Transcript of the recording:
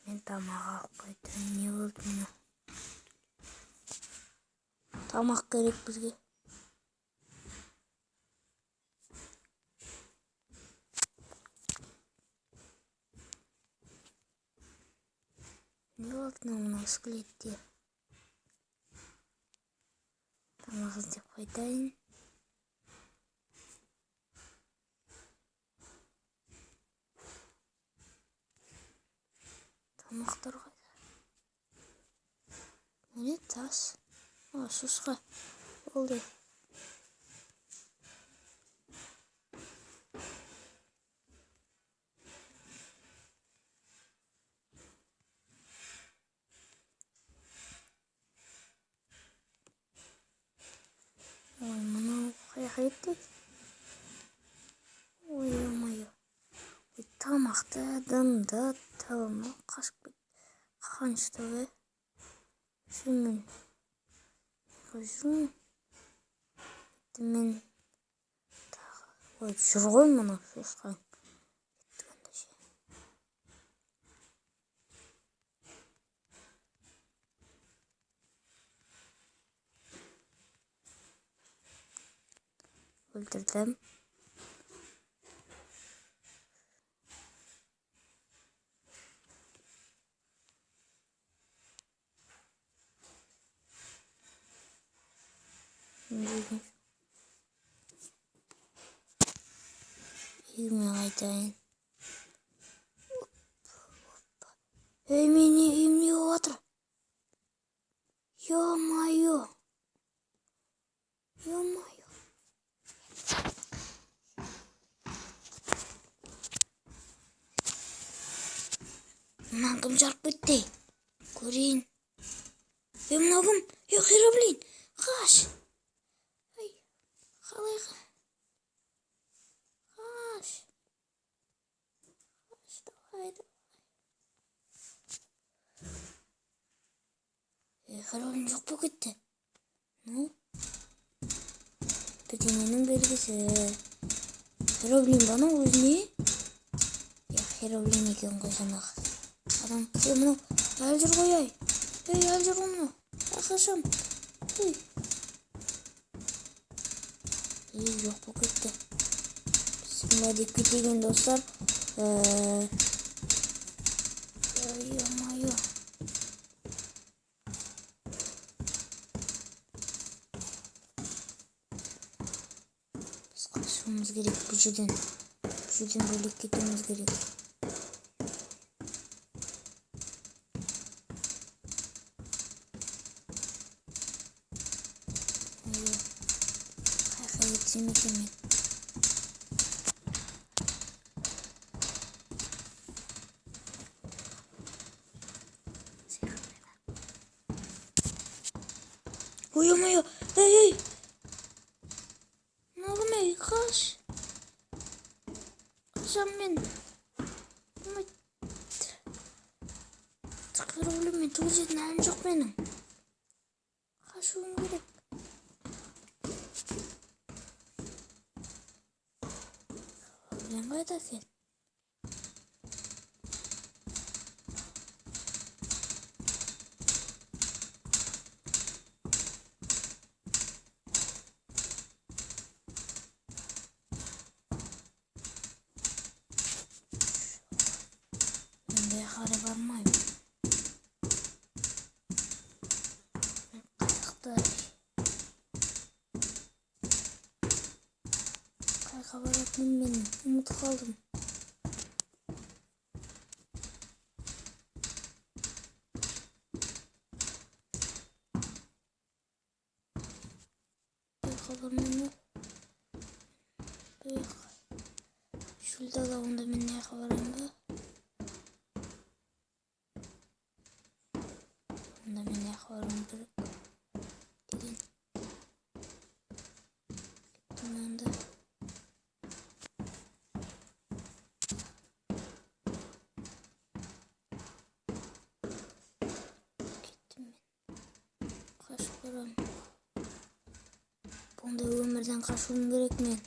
Мен тамақ алып қайтайын. Не болды мына? Тамақ керек бізге. Не болды мына скелетте? Тамақ іздеп қайтайын. Тамақтар қайда? Не тас? Шошқа. Болды. Ой, мынау қаяққа кетті? Ой, ой-ой. Тамақты дымды табыма қашып кетті. Қаншты бе? Шынымен. Жүрмін. Мен ой, жүр ғой мұны шошқан. Өлтірдім. Үйіме қайтайын. Ей, мен үйім не болып жатыр? Ё-моё. Ё-моё. Мынаны кім жарып кетті? Көрейін. Мынау кім? Хероблин. Қаш. Ай, қалай қаш? Давай. Хероблин жоқ болып кетті. Ну? Бірдеңенің белгісі. Хероблин бана өзіне? Хероблин екен ғой жаңағы. Адам, мынау әлі жүр ғой, ай. Әлі жүр ғой мынау. Қашам. Жоқ болып кетті. Бісміллә деп кетейін достар. Ой-ой-ой. Біз қашуымыз керек бұл жерден. Бөлек кетуіміз керек. Қайқа кетсем екен мен. Ой-ой-ой. Ей. Мынау қаш. Қашам мен. Хероблинмен туылжетін әлім жоқ менің. Қашуым керек. Хероблин қайда екен? Менде қарай бармайым. Қайқа баратынын мен ұмытып қалдым. Қайқа бармайым. Шөл далауында мен не қабарым ба? Онда мен не қабарым керек деген. Мында. Кеттім мен. Қашып барам. Бұндай өмірден қашуым керек мен.